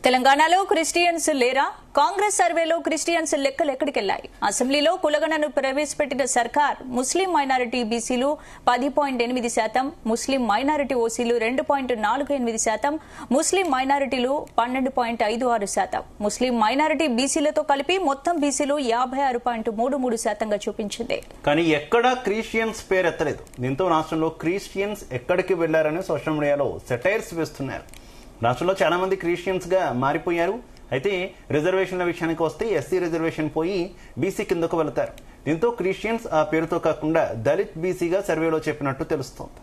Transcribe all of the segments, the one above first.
తెలంగాణలో క్రిస్టియన్స్ లేరా? కాంగ్రెస్ సర్వేలో క్రిస్టియన్స్ లెక్కలు ఎక్కడికెళ్లాయి? అసెంబ్లీలో కులగణను ప్రవేశపెట్టిన సర్కార్ ముస్లిం మైనారిటీ బీసీలు 10.8%, ముస్లిం మైనారిటీ ఓసీలు 2.48%, ముస్లిం మైనారిటీలు 12.56%, ముస్లిం మైనారిటీ బీసీలతో కలిపి మొత్తం బీసీలు 56.33%గా చూపించింది. కానీ ఎక్కడా క్రిస్టియన్స్ పేరు ఎత్తలేదు. దీంతో రాష్ట్రంలో క్రిస్టియన్స్ ఎక్కడికి వెళ్లారని సోషల్ మీడియాలో సెటైర్స్ వేస్తున్నారు. రాష్ట్రంలో చాలా మంది క్రిస్టియన్స్ గా మారిపోయారు. అయితే రిజర్వేషన్ల విషయానికి వస్తే ఎస్సీ రిజర్వేషన్ పోయి బీసీ కిందకు వెళతారు. దీంతో క్రిస్టియన్స్ ఆ పేరుతో కాకుండా దళిత్ బీసీగా సర్వేలో చెప్పినట్టు తెలుస్తోంది.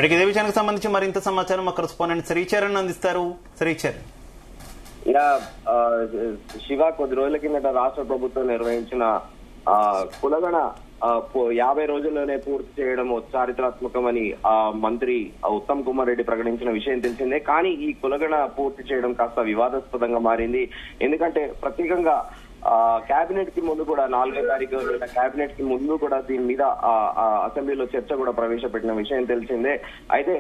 ఇదే విషయానికి సంబంధించి మరింత సమాచారం మా కరెస్పాండెంట్ శ్రీచరణ్ అందిస్తారు. శ్రీచరణ్, శివ, కొద్ది రోజుల కిందట రాష్ట్ర ప్రభుత్వం నిర్వహించిన కులగణ 50 రోజుల్లోనే పూర్తి చేయడం చారిత్రాత్మకమని మంత్రి ఉత్తమ్ కుమార్ రెడ్డి ప్రకటించిన విషయం తెలిసిందే. కానీ ఈ కులగణ పూర్తి చేయడం కాస్త వివాదాస్పదంగా మారింది. ఎందుకంటే ప్రత్యేకంగా కేబినెట్ కి ముందు కూడా 4వ తారీఖు కేబినెట్ కి ముందు కూడా దీని మీద అసెంబ్లీలో చర్చ కూడా ప్రవేశపెట్టిన విషయం తెలిసిందే. అయితే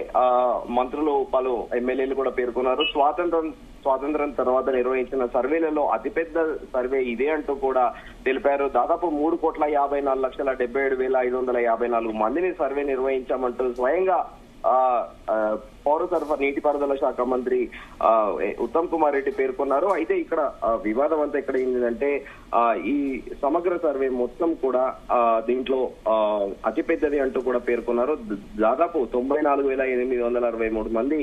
మంత్రులు, పలు ఎమ్మెల్యేలు కూడా పేర్కొన్నారు. స్వాతంత్రం తర్వాత నిర్వహించిన సర్వేలలో అతిపెద్ద సర్వే ఇదే అంటూ కూడా తెలిపారు. దాదాపు 3,54,77,554 మందిని సర్వే నిర్వహించామంటూ స్వయంగా పౌర సరఫరా నీటిపారుదల శాఖ మంత్రి ఉత్తమ్ కుమార్ రెడ్డి పేర్కొన్నారు. అయితే ఇక్కడ వివాదం అంతా ఎక్కడ ఏంటంటే ఈ సమగ్ర సర్వే మొత్తం కూడా దీంట్లో అతిపెద్దది అంటూ కూడా పేర్కొన్నారు. దాదాపు 94,863 మంది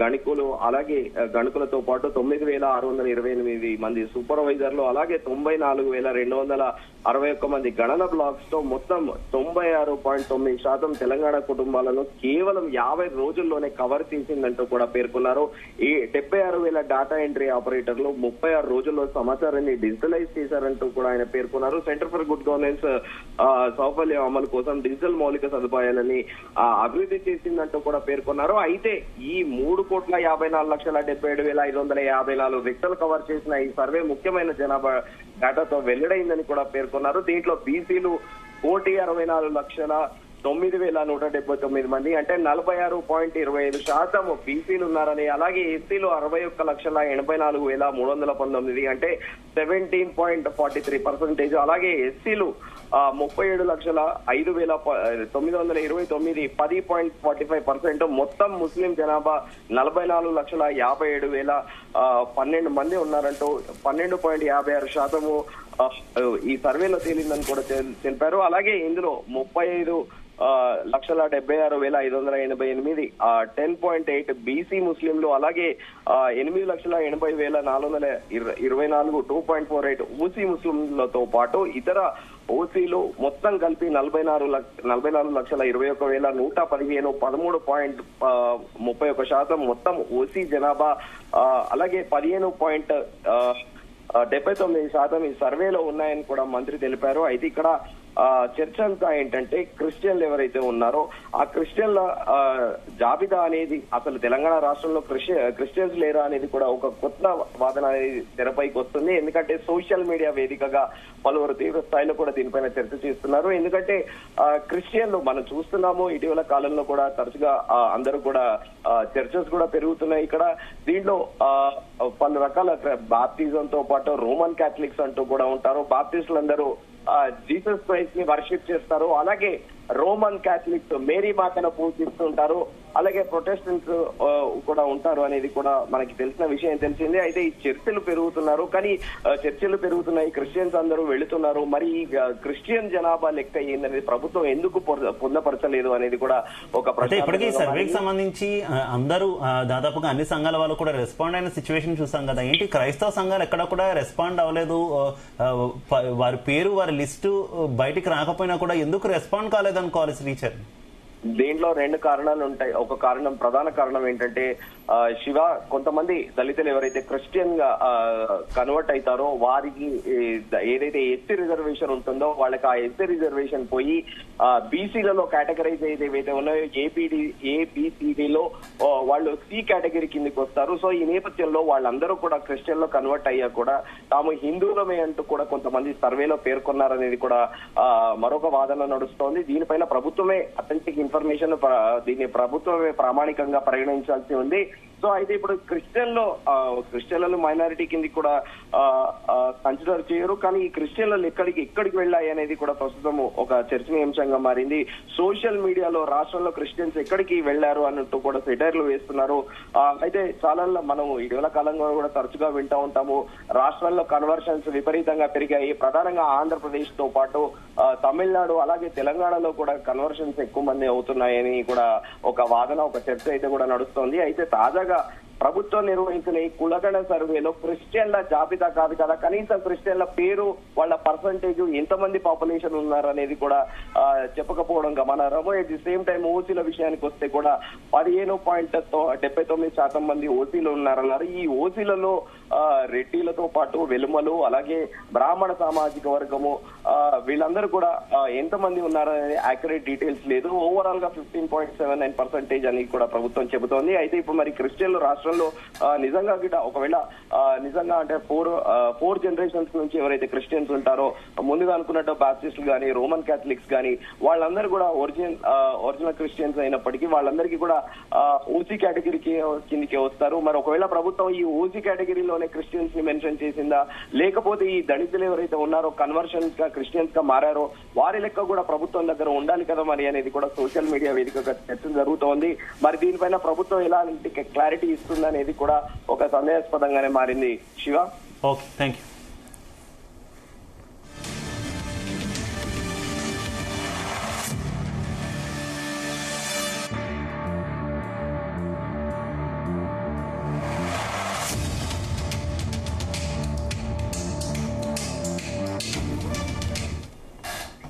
గణికులు, అలాగే గణికులతో పాటు 9,628 మంది సూపర్వైజర్లు, అలాగే 94,261 మంది గణన బ్లాక్స్ తో మొత్తం 96.9% తెలంగాణ కుటుంబాలను కేవలం 50 రోజుల్లోనే కవర్ చేసిందంటూ కూడా పేర్కొన్నారు. ఈ 76,000 డేటా ఎంట్రీ ఆపరేటర్లు 36 రోజుల్లో సమాచారాన్ని డిజిటలైజ్ చేశారంటూ కూడా ఆయన పేర్కొన్నారు. సెంటర్ ఫర్ గుడ్ గవర్నెన్స్ సౌఫల్యం అమలు కోసం డిజిటల్ మౌలిక సదుపాయాలని అభివృద్ధి చేసిందంటూ కూడా పేర్కొన్నారు. అయితే ఈ 3,54,77,554 వ్యక్తులు కవర్ చేసిన ఈ సర్వే ముఖ్యమైన జనాభా డేటాతో వెల్లడైందని కూడా పేర్కొన్నారు. దీంట్లో బీసీలు 1,60,09,179 మంది, అంటే 46.25% బీసీలు ఉన్నారని, అలాగే ఎస్సీలు 61,84,319, అంటే 17.43%, అలాగే ఎస్సీలు 37,05,929, 10.45%. మొత్తం ముస్లిం జనాభా 44,57,012 మంది ఉన్నారంటూ 12.56% ఈ సర్వేలో తేలిందని కూడా తెలిపారు. అలాగే ఇందులో 35,76,588 10.8 బీసీ ముస్లింలు, అలాగే 8,80,424 2.48 ఓసీ ముస్లింలతో పాటు ఇతర ఓసీలు మొత్తం కలిపి 44,21,115 13.31% మొత్తం ఓసీ జనాభా, అలాగే 15.79% ఈ సర్వేలో ఉన్నాయని కూడా మంత్రి తెలిపారు. అయితే ఇక్కడ చర్చ అంతా ఏంటంటే క్రిస్టియన్లు ఎవరైతే ఉన్నారో ఆ క్రిస్టియన్ల జాబితా అనేది అసలు తెలంగాణ రాష్ట్రంలో క్రిస్టియన్స్ లేరా అనేది కూడా ఒక కొత్త వాదన అనేది తెరపైకి వస్తుంది. ఎందుకంటే సోషల్ మీడియా వేదికగా పలువురు తీవ్ర స్థాయిలో కూడా దీనిపైన చర్చ చేస్తున్నారు. ఎందుకంటే క్రిస్టియన్లు మనం చూస్తున్నాము, ఇటీవల కాలంలో కూడా తరచుగా అందరూ కూడా చర్చస్ కూడా పెరుగుతున్నాయి. ఇక్కడ దీంట్లో పలు రకాల బాప్టిజంతో పాటు రోమన్ క్యాథలిక్స్ అంటూ కూడా ఉంటారు. బాప్టిస్టులందరూ జీసస్ క్రైస్ట్ ని వర్షిప్ చేస్తారు, అలాగే రోమన్ క్యాథలిక్స్ మేరీ మాతను పూజిస్తుంటారు, అలాగే ప్రొటెస్టెంట్స్ కూడా ఉంటారు అనేది కూడా మనకి తెలిసిన విషయం తెలిసిందే. అయితే ఈ చర్చలు పెరుగుతున్నాయి, క్రిస్టియన్స్ అందరూ వెళుతున్నారు. మరి ఈ క్రిస్టియన్ జనాభా లెక్క ఏందనేది ప్రభుత్వం ఎందుకు పొందపరచలేదు అనేది కూడా ఒక ప్రశ్న. ఇప్పటికీ సర్వేకి సంబంధించి అందరూ దాదాపుగా అన్ని సంఘాల వాళ్ళు కూడా రెస్పాండ్ అయిన సిచ్యువేషన్ చూసాం కదా. ఏంటి క్రైస్తవ సంఘాలు ఎక్కడ కూడా రెస్పాండ్ అవ్వలేదు? వారి పేరు, వారి లిస్టు బయటికి రాకపోయినా కూడా ఎందుకు రెస్పాండ్ కాలేదు అనుకోవాలి శ్రీచరణ్? దీంట్లో 2 కారణాలు ఉంటాయి. ఒక కారణం, ప్రధాన కారణం ఏంటంటే శివ, కొంతమంది దళితులు ఎవరైతే క్రిస్టియన్ గా కన్వర్ట్ అవుతారో వారికి ఏదైతే ఎస్సీ రిజర్వేషన్ ఉంటుందో వాళ్ళకి ఆ ఎస్సీ రిజర్వేషన్ పోయి బీసీలలో కేటగరైజ్ ఏదైతే ఉన్నాయో ఏబిసిడిలో వాళ్ళు సి కేటగిరీ కిందకి వస్తారు. సో ఈ నేపథ్యంలో వాళ్ళందరూ కూడా క్రిస్టియన్ లో కన్వర్ట్ అయ్యా కూడా తాము హిందువులమే అంటూ కూడా కొంతమంది సర్వేలో పేర్కొన్నారనేది కూడా మరొక వాదన నడుస్తోంది. దీనిపైన ప్రభుత్వమే అథెంటిక్ ఇన్ఫర్మేషన్ దీన్ని ప్రభుత్వమే ప్రామాణికంగా పరిగణించాల్సి ఉంది. సో అయితే ఇప్పుడు క్రిస్టియన్లను మైనారిటీ కిందకి కూడా కన్సిడర్ చేయరు. కానీ ఈ క్రిస్టియన్లు ఎక్కడికి వెళ్ళాయి అనేది కూడా ప్రస్తుతం ఒక చర్చనీయాంశంగా మారింది. సోషల్ మీడియాలో రాష్ట్రంలో క్రిస్టియన్స్ ఎక్కడికి వెళ్లారు అన్నట్టు కూడా సెటైర్లు వేస్తున్నారు. అయితే చాలా మనం ఇటీవల కాలంలో కూడా తరచుగా వింటూ ఉంటాము, రాష్ట్రాల్లో కన్వర్షన్స్ విపరీతంగా పెరిగాయి. ప్రధానంగా ఆంధ్రప్రదేశ్ తో పాటు తమిళనాడు అలాగే తెలంగాణలో కూడా కన్వర్షన్స్ ఎక్కువ మంది అవుతున్నాయని కూడా ఒక వాదన, ఒక చర్చ అయితే కూడా నడుస్తోంది. అయితే తాజాగా ప్రభుత్వం నిర్వహించిన ఈ కులగణ సర్వేలో క్రిస్టియన్ల జాబితా కాదు కదా, కనీసం క్రిస్టియన్ల పేరు, వాళ్ళ పర్సంటేజ్, ఎంతమంది పాపులేషన్ ఉన్నారు అనేది కూడా చెప్పకపోవడం గమనార్హం. ఎట్ ది సేమ్ టైం ఓసీల విషయానికి వస్తే కూడా 15.79% మంది ఓసీలు ఉన్నారన్నారు. ఈ ఓసీలలో రెడ్డిలతో పాటు వెలుమలు అలాగే బ్రాహ్మణ సామాజిక వర్గము వీళ్ళందరూ కూడా ఎంతమంది ఉన్నారనేది యాక్యురేట్ డీటెయిల్స్ లేదు. ఓవరాల్ గా 15.79% అని కూడా ప్రభుత్వం చెబుతోంది. అయితే ఇప్పుడు మరి క్రిస్టియన్లు రాష్ట్రంలో నిజంగా ఒకవేళ నిజంగా అంటే ఫోర్ జనరేషన్స్ నుంచి ఎవరైతే క్రిస్టియన్స్ ఉంటారో, ముందుగా అనుకున్నట్టు బాప్టిస్టులు కానీ రోమన్ క్యాథలిక్స్ కానీ వాళ్ళందరూ కూడా ఒరిజినల్ క్రిస్టియన్స్ అయినప్పటికీ వాళ్ళందరికీ కూడా ఓసీ కేటగిరీ కిందకి వస్తారు. మరి ఒకవేళ ప్రభుత్వం ఈ ఓసీ కేటగిరీలోనే క్రిస్టియన్స్ ని మెన్షన్ చేసిందా, లేకపోతే ఈ దళితులు ఎవరైతే ఉన్నారో కన్వర్షన్స్ గా క్రిస్టియన్స్ గా మారారో వారి లెక్క కూడా ప్రభుత్వం దగ్గర ఉండాలి కదా మరి అనేది కూడా సోషల్ మీడియా వేదికగా చర్చ జరుగుతోంది. మరి దీనిపైన ప్రభుత్వం ఎలాంటి క్లారిటీ ఇస్తుందనేది కూడా ఒక సందేహాస్పదంగానే మారింది. Shiva, okay, thank you.